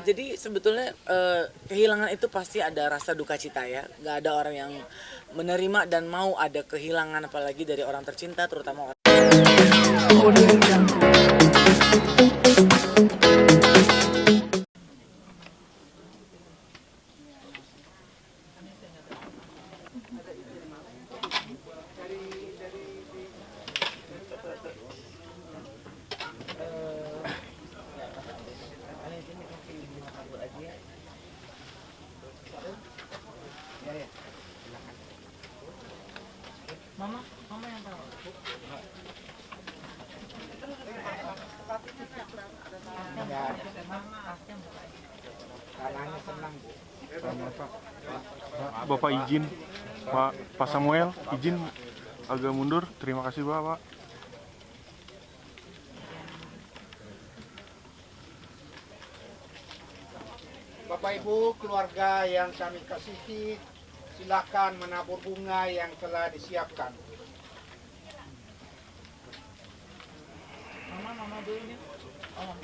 jadi sebetulnya kehilangan itu pasti ada rasa duka cita ya. Nggak ada orang yang menerima dan mau ada kehilangan, apalagi dari orang tercinta, terutama orang. Mama yang tahu. Bapak izin, Pak Samuel izin agak mundur. Terima kasih Bapak. Bapak Ibu, keluarga yang kami kasihi, silakan menabur bunga yang telah disiapkan. Mama dulu nih. Oh.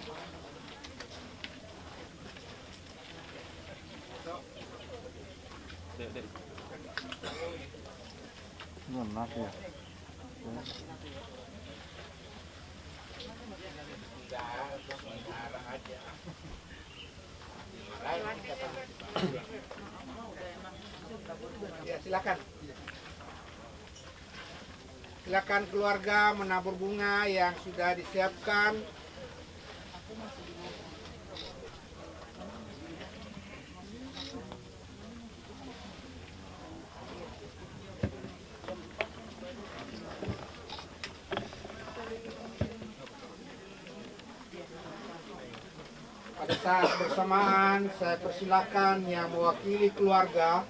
Enak ya. Ya, silakan. Silakan keluarga menabur bunga yang sudah disiapkan. Pada saat bersamaan, saya persilakan yang mewakili keluarga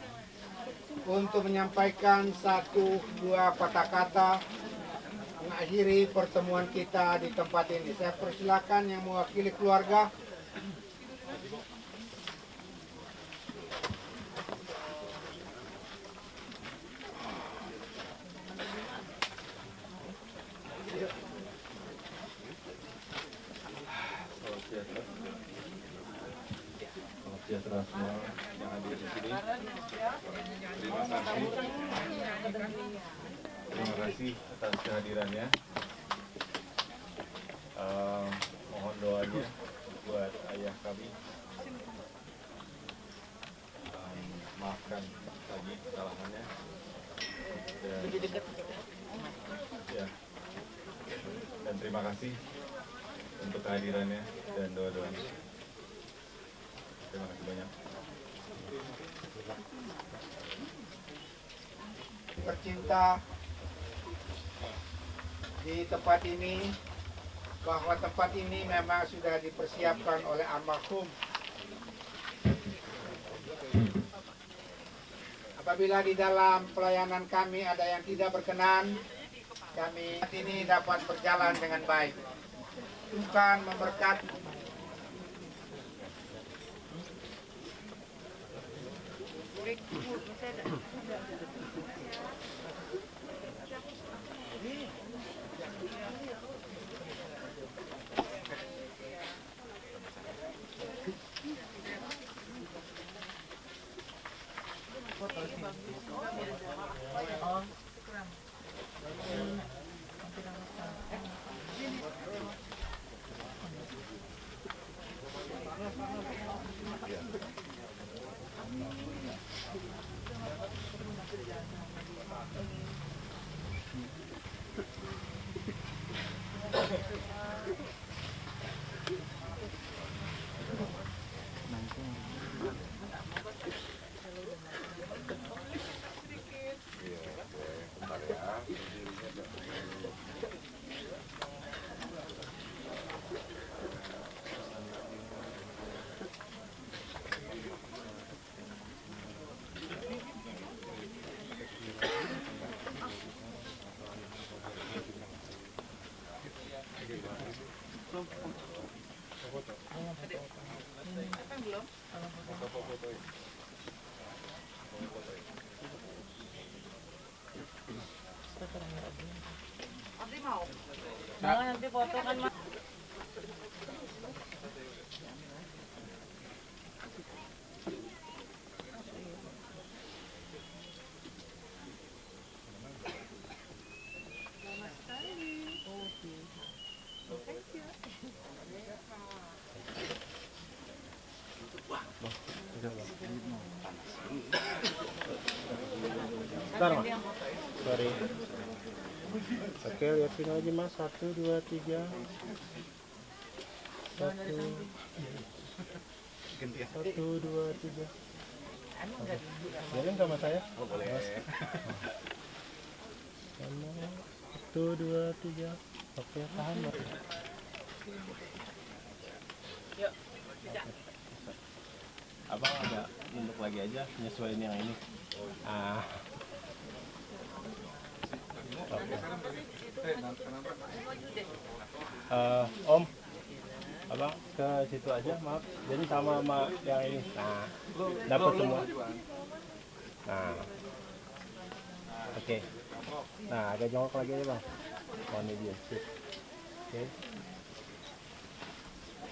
untuk menyampaikan 1-2 patah kata mengakhiri pertemuan kita di tempat ini. Saya persilakan yang mewakili keluarga. Sejahtera semua yang hadir di sini. Terima kasih atas kehadirannya. Mohon doanya buat ayah kami. Maafkan lagi kesalahannya. Dan terima kasih untuk kehadirannya dan doa-doanya. Terima kasih banyak. Tercinta, di tempat ini, bahwa tempat ini memang sudah dipersiapkan oleh almarhum. Apabila di dalam pelayanan kami ada yang tidak berkenan, kami ini dapat berjalan dengan baik. Tuhan memberkati. Nanti foto kan, Mas. Bentar, Mas. Sorry. Oke, liatin lagi, Mas. 1, 2, 3. 1, 2, 3. Boleh nggak, Mas, saya? Oh, boleh. Mas. 1, 2, 3. Oke, tahan, Mas. Abang agak mundur lagi aja, nyesuaiin yang ini. Ah. Om, abang ke situ aja, maaf. Jadi sama yang ini. Nah, dapat semua. Nah, oke. Nah, agak jongkok lagi aja, bang. Oh, ini dia. Sip. Oke.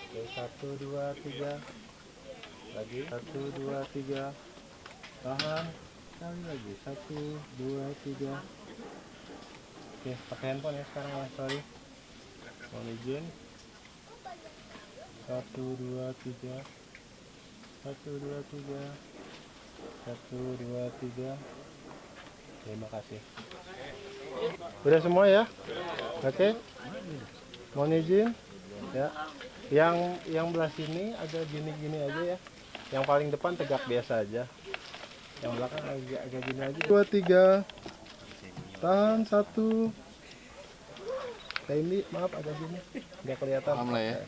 Oke, 1, 2, 3. Lagi. 1, 2, 3. Tahan. Sekali lagi. 1, 2, 3. Oke, pakai handphone ya sekarang ya, sorry. Mohon izin. 1, 2, 3. 1, 2, 3. 1, 2, 3. Terima kasih. Udah semua ya? Oke. Mohon izin. Ya. Yang belah sini agak gini-gini aja ya. Yang paling depan tegak biasa aja. Yang belakang agak gini aja. 2, 3. Tahan 1. Ini maaf agak gini. Nggak kelihatan. Paham lah ya.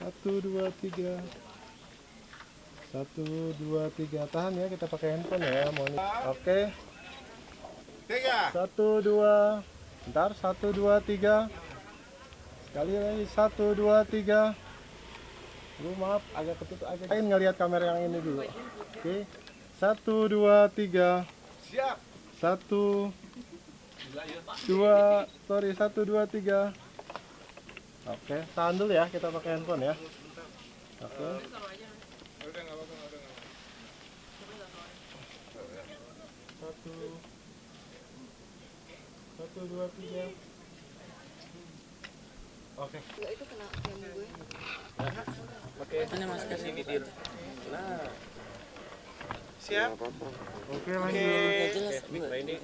1, 2, 3. 1, 2, 3. Tahan ya, kita pakai handphone ya. Oke. 1, 2. Bentar, 1, 2, 3. Sekali lagi, 1, 2, 3. Maaf, agak ketutup aja. Ingin ngelihat kamera yang ini dulu. Oke. 1, 2, 3. Siap. 1, 2, sorry, 1, 2, 3. Oke, tahan dulu ya, kita pakai handphone ya. Oke. 1, 2, 3. Oke. Enggak, itu kena yang gue. Mana maskernya? Siap. Oke, lanjut. Nggak jelas. Pak, ini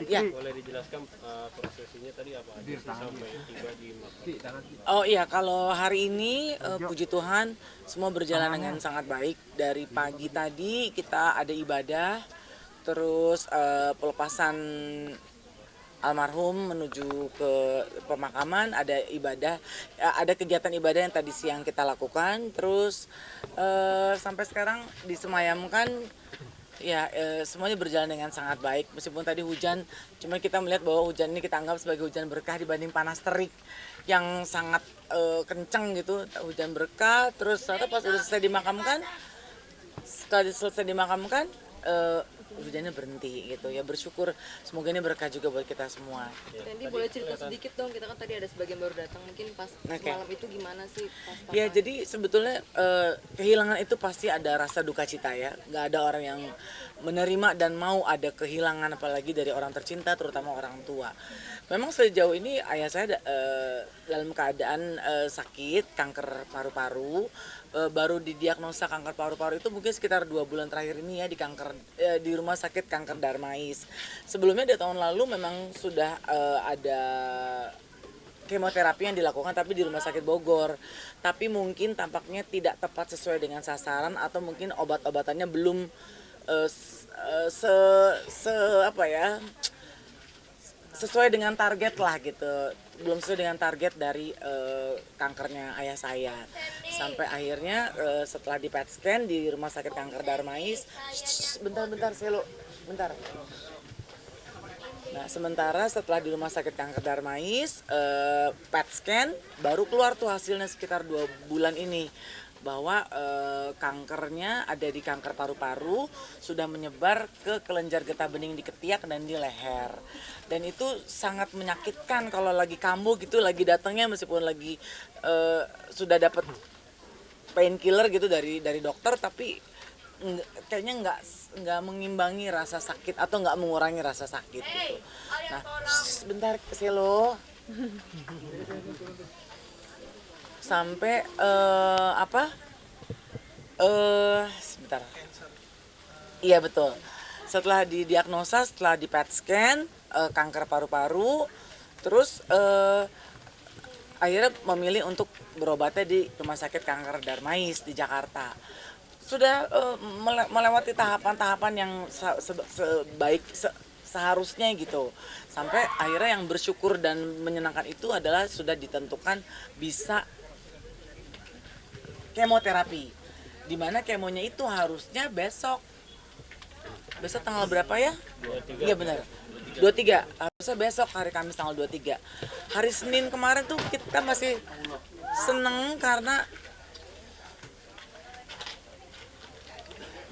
Ya. boleh dijelaskan prosesinya tadi apa aja sampai tiba di makam? Oh iya, kalau hari ini puji Tuhan semua berjalan dengan sangat baik. Dari pagi tadi kita ada ibadah, terus pelepasan almarhum menuju ke pemakaman, ada ibadah, ada kegiatan ibadah yang tadi siang kita lakukan, terus sampai sekarang disemayamkan. Ya, semuanya berjalan dengan sangat baik. Meskipun tadi hujan, cuma kita melihat bahwa hujan ini kita anggap sebagai hujan berkah dibanding panas terik yang sangat kencang gitu. Hujan berkah, terus ternyata pas udah selesai dimakamkan, setelah selesai dimakamkan, hujannya berhenti gitu ya. Bersyukur, semoga ini berkah juga buat kita semua. Randy boleh cerita sedikit dong, kita kan tadi ada sebagian baru datang, mungkin pas semalam itu gimana sih pas Ya, jadi sebetulnya kehilangan itu pasti ada rasa duka cita ya. Nggak ada orang yang menerima dan mau ada kehilangan, apalagi dari orang tercinta, terutama orang tua. Memang sejauh ini ayah saya dalam keadaan sakit kanker paru-paru, baru didiagnosa kanker paru-paru itu mungkin sekitar 2 bulan terakhir ini ya di rumah sakit kanker Darmais. Sebelumnya di tahun lalu memang sudah ada kemoterapi yang dilakukan tapi di rumah sakit Bogor. Tapi mungkin tampaknya tidak tepat sesuai dengan sasaran, atau mungkin obat-obatannya belum sesuai dengan target lah gitu. Belum sesuai dengan target dari kankernya ayah saya. Sampai akhirnya setelah di PET scan di rumah sakit kanker Darmais, bentar Selo, bentar. Nah, sementara setelah di rumah sakit kanker Darmais, PET scan baru keluar tuh hasilnya sekitar 2 bulan ini, bahwa kankernya ada di kanker paru-paru, sudah menyebar ke kelenjar getah bening di ketiak dan di leher. Dan itu sangat menyakitkan kalau lagi kambuh gitu, lagi datangnya meskipun lagi sudah dapat painkiller gitu dari dokter, tapi kayaknya nggak mengimbangi rasa sakit atau nggak mengurangi rasa sakit gitu. Nah, sebentar Selo. Sampai sebentar. Iya betul. Setelah didiagnosa, setelah di PET scan kanker paru-paru, terus akhirnya memilih untuk berobatnya di Rumah Sakit Kanker Darmais di Jakarta. Sudah melewati tahapan-tahapan yang seharusnya gitu. Sampai akhirnya yang bersyukur dan menyenangkan itu adalah sudah ditentukan bisa kemoterapi. Dimana kemonya itu harusnya besok. Besok tanggal berapa ya? 23. Iya benar. 23. Harusnya besok hari Kamis tanggal 23. Hari Senin kemarin tuh kita masih seneng karena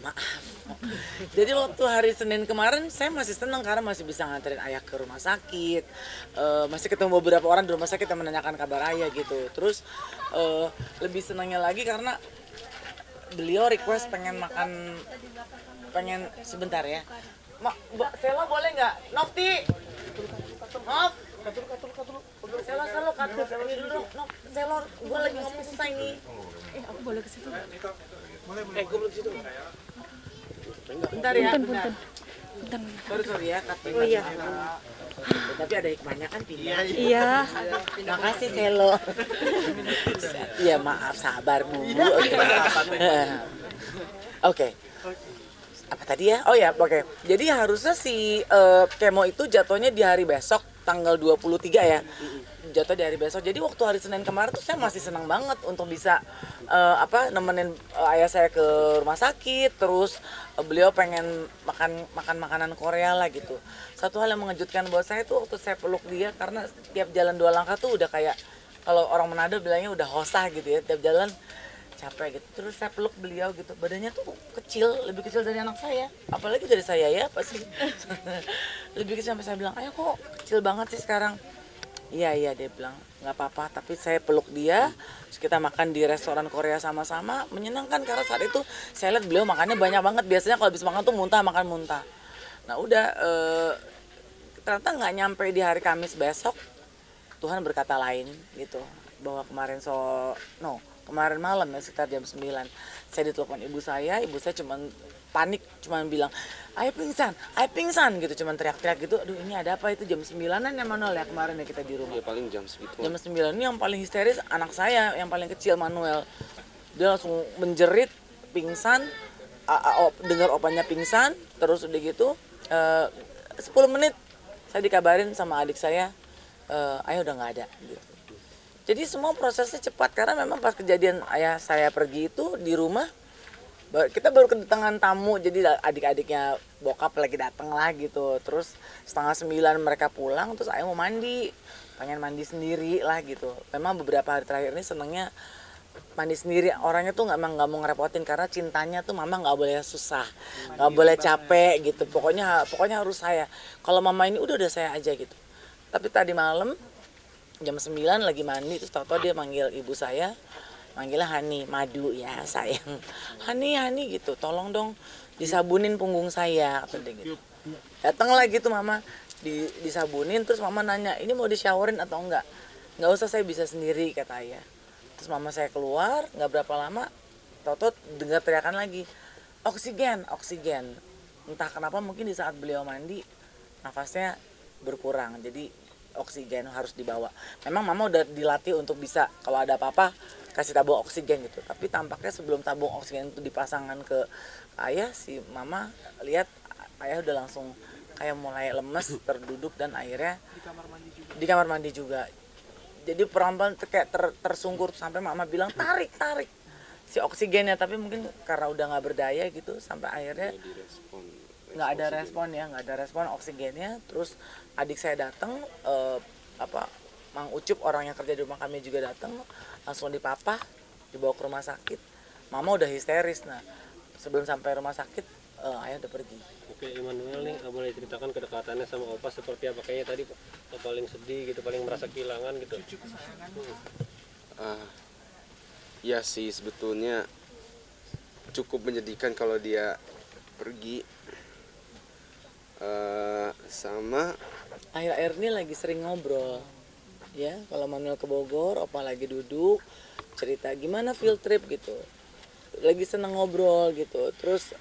maaf. Jadi waktu hari Senin kemarin saya masih senang karena masih bisa nganterin ayah ke rumah sakit, masih ketemu beberapa orang di rumah sakit yang menanyakan kabar ayah gitu. Terus lebih senangnya lagi karena beliau request pengen sebentar ya. Sela boleh nggak? Nofti, Nof. Sela katur ini dulu. Sela, gue lagi ngomong selesai nih. Aku boleh ke situ. Gue belum situ. Bentar ya, bentar. Sorry ya, tapi iya. Tapi ada hikmahnya kan pindah. Iya. Makasih Selo. Iya maaf, sabar Bu. Oke. Apa tadi ya? Oh ya, oke. Jadi harusnya si kemo itu jatuhnya di hari besok tanggal 23 ya. Jatuh di hari besok. Jadi waktu hari Senin kemarin tuh saya masih senang banget untuk bisa nemenin ayah saya ke rumah sakit, terus beliau pengen makan makanan Korea lah gitu. Satu hal yang mengejutkan buat saya tuh waktu saya peluk dia, karena tiap jalan 2 langkah tuh udah kayak kalau orang Manado bilangnya udah hosah gitu ya, tiap jalan capek gitu. Terus saya peluk beliau gitu, badannya tuh kecil, lebih kecil dari anak saya, apalagi dari saya ya pasti. Lebih kecil, sampai saya bilang, ayah kok kecil banget sih sekarang. Iya dia bilang nggak apa-apa, tapi saya peluk dia, terus kita makan di restoran Korea sama-sama, menyenangkan karena saat itu saya lihat beliau makannya banyak banget. Biasanya kalau habis makan tuh makan muntah. Nah udah ternyata nggak nyampe di hari Kamis besok Tuhan berkata lain gitu, bahwa kemarin malam ya sekitar jam 9 saya ditelepon ibu saya cuman panik, cuman bilang ayah pingsan gitu, cuman teriak-teriak gitu. Aduh ini ada apa, itu jam 9-an ya Manuel ya kemarin ya kita di rumah. Ya paling jam segitu. Jam 9 ini yang paling histeris anak saya yang paling kecil Manuel. Dia langsung menjerit, pingsan, dengar opanya pingsan, terus udah gitu 10 menit saya dikabarin sama adik saya, ayah udah nggak ada gitu. Jadi semua prosesnya cepat karena memang pas kejadian ayah saya pergi itu di rumah kita baru kedatangan tamu, jadi adik-adiknya bokap lagi datang lah gitu. Terus 8:30 mereka pulang, terus ayah mau mandi, pengen mandi sendiri lah gitu. Memang beberapa hari terakhir ini senengnya mandi sendiri, orangnya tuh nggak mau ngerepotin karena cintanya tuh mama nggak boleh susah, nggak boleh capek gitu. Pokoknya harus saya. Kalau mama ini udah saya aja gitu. Tapi tadi malam jam 9 lagi mandi, terus tau-tau dia manggil ibu saya, manggilnya Hani, Madu ya sayang, Hani gitu, tolong dong disabunin punggung saya atau gitu. Datang lagi tuh mama disabunin, terus mama nanya ini mau dishowerin atau enggak usah, saya bisa sendiri kata ayah. Terus mama saya keluar, nggak berapa lama tau-tau dengar teriakan lagi, oksigen. Entah kenapa mungkin di saat beliau mandi nafasnya berkurang, jadi oksigen harus dibawa. Memang mama udah dilatih untuk bisa kalau ada apa-apa kasih tabung oksigen gitu. Tapi tampaknya sebelum tabung oksigen itu dipasangkan ke ayah, si mama lihat ayah udah langsung kayak mulai lemes, terduduk, dan akhirnya di kamar mandi juga. Jadi pelan-pelan kayak tersungkur sampai mama bilang tarik si oksigennya, tapi mungkin karena udah nggak berdaya gitu sampai akhirnya nggak ada respon oksigennya. Terus adik saya datang, Mang Ucup orang yang kerja di rumah kami juga datang, langsung dipapah, dibawa ke rumah sakit. Mama udah histeris. Nah sebelum sampai rumah sakit ayah udah pergi. Oke, Immanuel nih, boleh ceritakan kedekatannya sama Opa seperti apa? Kayaknya tadi paling sedih gitu, paling merasa kehilangan gitu. Ya sih sebetulnya cukup menyedihkan kalau dia pergi. Sama Akhir-akhir ini lagi sering ngobrol. Ya, kalau Manuel ke Bogor, opa lagi duduk cerita gimana field trip gitu. Lagi seneng ngobrol gitu. Terus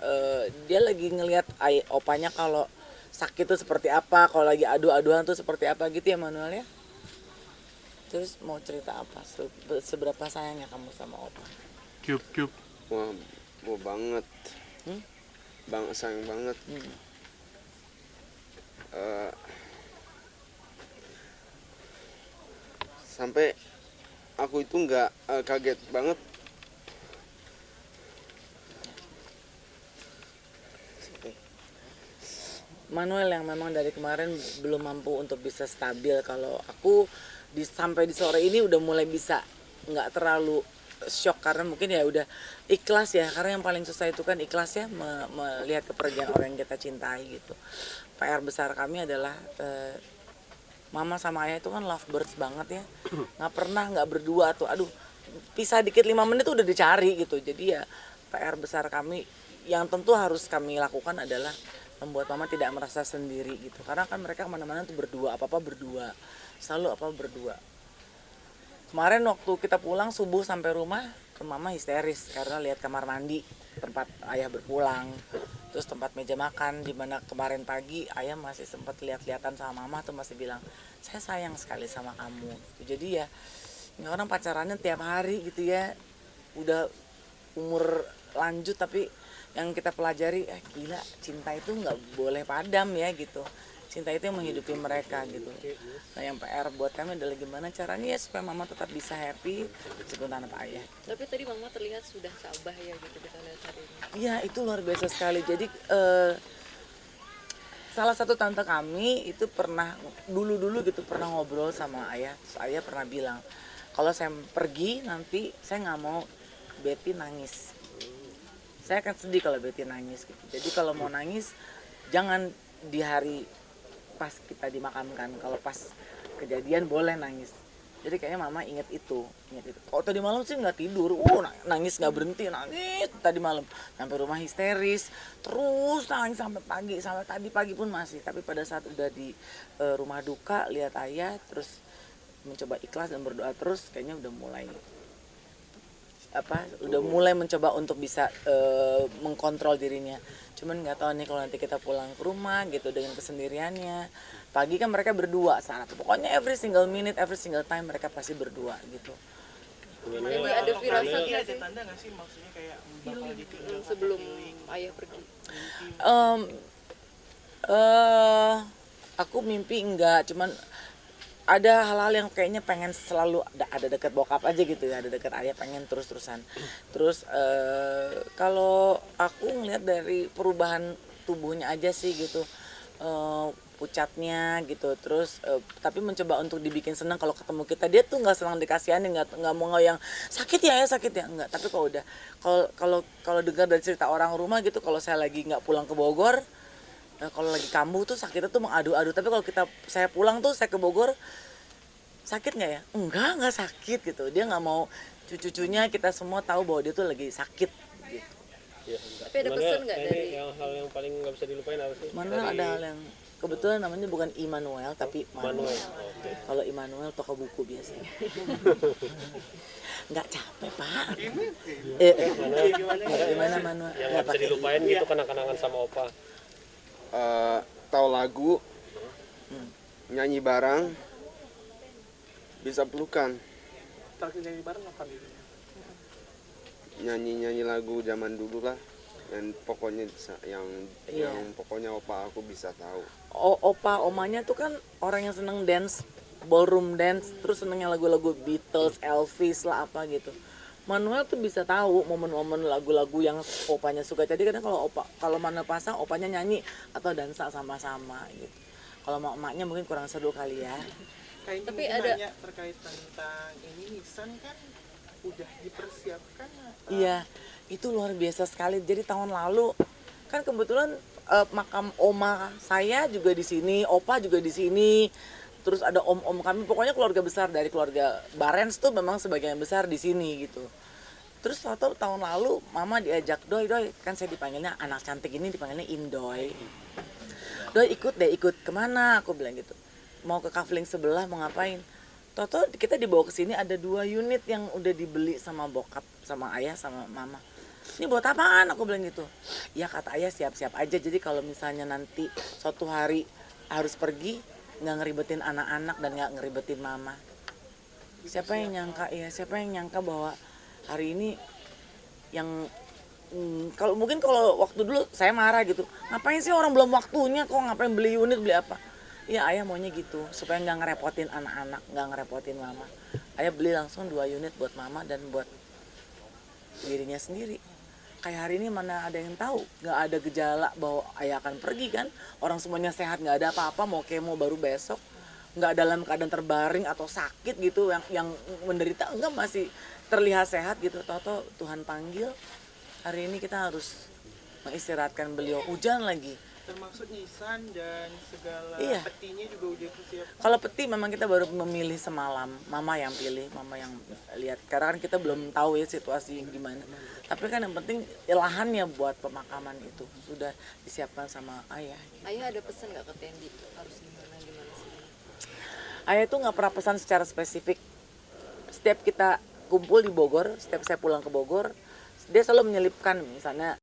dia lagi ngelihat opanya kalau sakit tuh seperti apa, kalau lagi adu-aduan tuh seperti apa gitu ya Manuel ya. Terus mau cerita apa? Seberapa sayangnya kamu sama opa? Cube. wah, banget. Sayang banget. Sampai aku itu nggak kaget banget. Manuel yang memang dari kemarin belum mampu untuk bisa stabil. Kalau aku sampai di sore ini udah mulai bisa nggak terlalu shock karena mungkin ya udah ikhlas ya, karena yang paling susah itu kan ikhlas ya, melihat kepergian orang yang kita cintai gitu. PR besar kami adalah mama sama ayah itu kan lovebirds banget ya, nggak berdua tuh, aduh pisah dikit 5 menit tuh udah dicari gitu. Jadi ya PR besar kami yang tentu harus kami lakukan adalah membuat mama tidak merasa sendiri gitu, karena kan mereka kemana-mana tuh berdua, apa-apa berdua, selalu apa berdua. Kemarin waktu kita pulang subuh sampai rumah, mama histeris karena lihat kamar mandi tempat ayah berpulang, terus tempat meja makan di mana kemarin pagi ayah masih sempat lihat-lihatan sama mama tuh, masih bilang saya sayang sekali sama kamu gitu. Jadi ya ini orang pacarannya tiap hari gitu ya, udah umur lanjut tapi yang kita pelajari gila, cinta itu nggak boleh padam ya gitu. Cinta itu yang menghidupi mereka gitu. Nah yang PR buat kami adalah gimana caranya ya supaya mama tetap bisa happy meskipun tanpa ayah. Tapi tadi mama terlihat sudah tabah ya gitu kita lihat hari ini. Iya itu luar biasa sekali. Jadi salah satu tante kami itu pernah dulu gitu pernah ngobrol sama ayah. Terus ayah pernah bilang kalau saya pergi nanti saya nggak mau Betty nangis. Saya akan sedih kalau Betty nangis gitu. Jadi kalau mau nangis jangan di hari pas kita dimakamkan, kalau pas kejadian boleh nangis. Jadi kayaknya mama inget itu. Oh tadi malam sih nggak tidur, nangis nggak berhenti, nangis tadi malam sampai rumah histeris, terus nangis sampai pagi, sampai tadi pagi pun masih. Tapi pada saat udah di rumah duka lihat ayah, terus mencoba ikhlas dan berdoa terus, kayaknya udah mulai mencoba untuk bisa mengkontrol dirinya. Cuman nggak tahu nih kalau nanti kita pulang ke rumah gitu dengan kesendiriannya. Pagi kan mereka berdua saat pokoknya every single minute, every single time mereka pasti berdua gitu. Jadi ada firasat nggak sih? Tanda nggak sih maksudnya kayak Sebelum ayah pergi. Aku mimpi enggak, cuman ada hal-hal yang kayaknya pengen selalu ada dekat bokap aja gitu ya, ada dekat ayah, pengen terus-terusan. Terus kalau aku ngeliat dari perubahan tubuhnya aja sih gitu, pucatnya gitu. Terus tapi mencoba untuk dibikin senang kalau ketemu kita. Dia tuh nggak senang dikasihanin, nggak mau yang sakit ya sakit ya, enggak. Tapi kalau udah kalau dengar dari cerita orang rumah gitu, kalau saya lagi nggak pulang ke Bogor, kalau lagi kambuh tuh sakitnya tuh mengadu-adu. Tapi kalau saya pulang tuh, saya ke Bogor, sakit nggak ya? Enggak sakit gitu. Dia nggak mau cucunya kita semua tahu bahwa dia tuh lagi sakit gitu. Ya, Tapi ada pesan nggak dari hal yang paling nggak bisa dilupain apa sih? Manuel ada hal yang kebetulan namanya bukan Immanuel tapi Manuel. Kalau Immanuel toko buku biasanya. Nggak capek pak. Gimana Manuel? Yang nggak bisa dilupain gitu kenang-kenangan sama opa. Tahu lagu, nyanyi bareng, bisa pelukan. terakhir nyanyi bareng apa gitu? Nyanyi lagu zaman dulu lah, dan pokoknya yang pokoknya opa aku bisa tahu. Opa omanya tuh kan orang yang seneng dance, ballroom dance, terus senengnya lagu-lagu Beatles, Elvis lah apa gitu. Manuel tuh bisa tahu momen-momen lagu-lagu yang opanya suka. Jadi kadang kalau Manuel pasang, opanya nyanyi atau dansa sama-sama gitu. Kalau emaknya mungkin kurang seru kali ya. Tapi ada terkait tentang ini Nisan kan udah dipersiapkan. Iya, itu luar biasa sekali. Jadi tahun lalu kan kebetulan makam oma saya juga di sini, opa juga di sini. Terus ada om-om kami, pokoknya keluarga besar dari keluarga Barens tuh memang sebagian besar di sini gitu. Terus tahu tahun lalu mama diajak, Doi, kan saya dipanggilnya anak cantik ini dipanggilnya Indoy. Doi ikut kemana? Aku bilang gitu. Mau ke kafling sebelah, mau ngapain? Toto kita dibawa ke sini ada 2 unit yang udah dibeli sama bokap, sama ayah, sama mama. Ini buat apaan? Aku bilang gitu. Ya kata ayah siap-siap aja. Jadi kalau misalnya nanti suatu hari harus pergi, nggak ngeribetin anak-anak dan nggak ngeribetin mama. Siapa yang nyangka bahwa hari ini yang kalau waktu dulu saya marah gitu, ngapain sih orang belum waktunya kok ngapain beli unit beli apa? Ya ayah maunya gitu supaya nggak ngerepotin anak-anak, nggak ngerepotin mama. Ayah beli langsung 2 unit buat mama dan buat dirinya sendiri. Kayak hari ini mana ada yang tahu, nggak ada gejala bahwa ayah akan pergi kan? Orang semuanya sehat, nggak ada apa-apa, mau kemo baru besok, nggak dalam keadaan terbaring atau sakit gitu, yang menderita enggak, masih terlihat sehat gitu. Toto Tuhan panggil, hari ini kita harus mengistirahatkan beliau. Hujan lagi. Termasuk nisan dan segala Iya. petinya juga udah siap. Kalau peti memang kita baru memilih semalam, mama yang pilih, mama yang lihat. Karena kan kita belum tahu ya situasi gimana. Tapi kan yang penting lahannya buat pemakaman itu sudah disiapkan sama ayah. Ayah ada pesan nggak ke Tendi harus gimana sih? Ayah itu nggak pernah pesan secara spesifik. Setiap kita kumpul di Bogor, setiap saya pulang ke Bogor, dia selalu menyelipkan misalnya